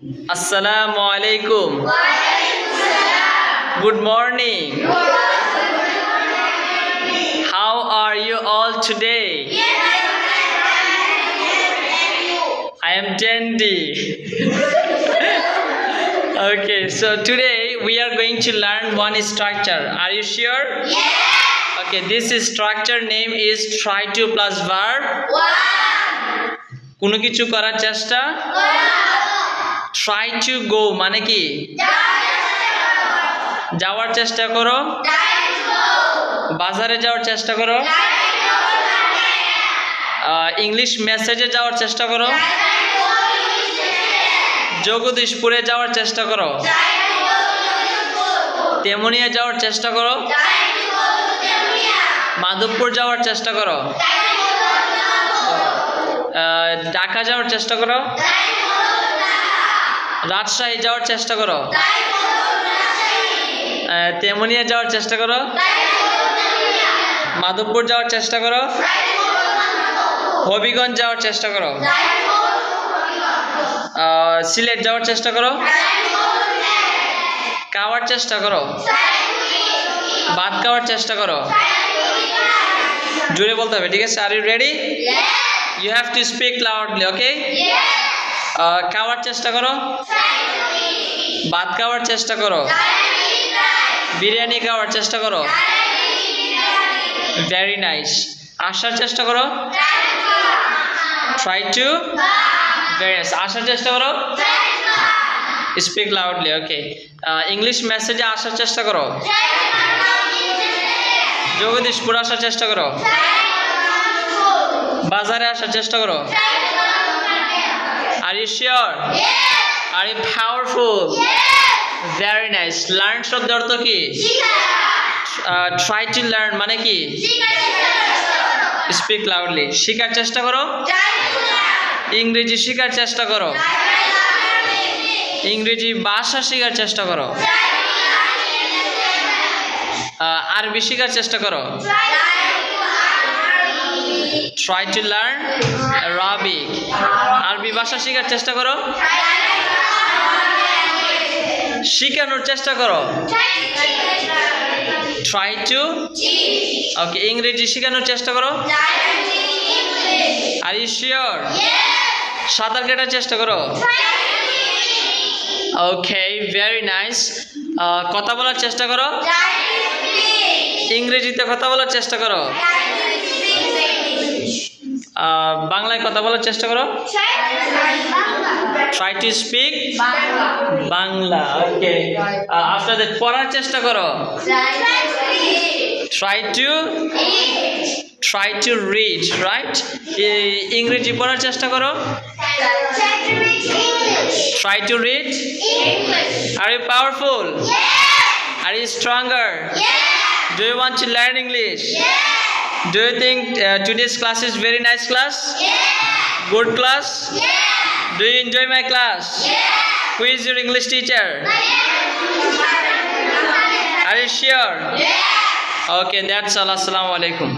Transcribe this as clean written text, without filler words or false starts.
Assalamu alaikum. Good morning. How are you all today? I am dandy. Okay, so today we are going to learn one structure. Are you sure? Okay, this structure name is try to plus verb. কোনো কিছু করার চেষ্টা। Try to go মানে কি? যাওয়ার চেষ্টা করো। বাজারে যাওয়ার চেষ্টা করো। ইংলিশ মেসেজে যাওয়ার চেষ্টা করো। জগদীশপুরে যাওয়ার চেষ্টা করো। তেমুনিয়া যাওয়ার চেষ্টা করো। মাধবপুর যাওয়ার চেষ্টা করো। ঢাকা যাওয়ার চেষ্টা করো। রাজশাহী যাওয়ার চেষ্টা করো। তেমুনিয়া যাওয়ার চেষ্টা করো। মাধবপুর যাওয়ার চেষ্টা করো। হবিগঞ্জ যাওয়ার চেষ্টা করো। সিলেট যাওয়ার চেষ্টা করো। খাওয়ার চেষ্টা করো। ভাত খাওয়ার চেষ্টা করো। জোরে বলতে হবে, ঠিক আছে? Are you ready? You have to speak loudly, okay? খাওয়ার চেষ্টা করো। ভাত খাওয়ার চেষ্টা করো। বিরিয়ানি খাওয়ার চেষ্টা করো। Very nice. আসার চেষ্টা করো। Try to. Very nice. আসার চেষ্টা করো। Speak loudly, okay? ইংলিশ মেসেজে আসার চেষ্টা করো। জগদীশপুর আসার চেষ্টা করো। বাজারে আসার চেষ্টা করো। Are you sure? Are you powerful? Very nice. Learn শব্দের অর্থ কি? Try to learn মানে কি? Speak loudly. শেখার চেষ্টা করো। ইংরেজি শেখার চেষ্টা করো। ইংরেজি ভাষা শেখার চেষ্টা করো। আরবি শেখার চেষ্টা করো। Try to learn Arabic. আরবি ভাষা শেখার চেষ্টা করো। শেখানোর চেষ্টা করো। Try to. Okay, ইংরেজি শেখানোর চেষ্টা করো। Are you sure? সাঁতার কাটার চেষ্টা করো। Okay, very nice. কথা বলার চেষ্টা করো। ইংরেজিতে কথা বলার চেষ্টা করো। বাংলায় কথা বলার চেষ্টা করো। Try to speak Bangla. Okay. After that পড়ার চেষ্টা করো। Try to read, right? ইংরেজি পড়ার চেষ্টা করো। Try to read English. Are you powerful? Are you stronger? Do you want to learn English? Do you think today's class is very nice class? Good class? Do you enjoy my class? Who is your English teacher? Are you sure? Okay, that's all. Assalamu alaikum.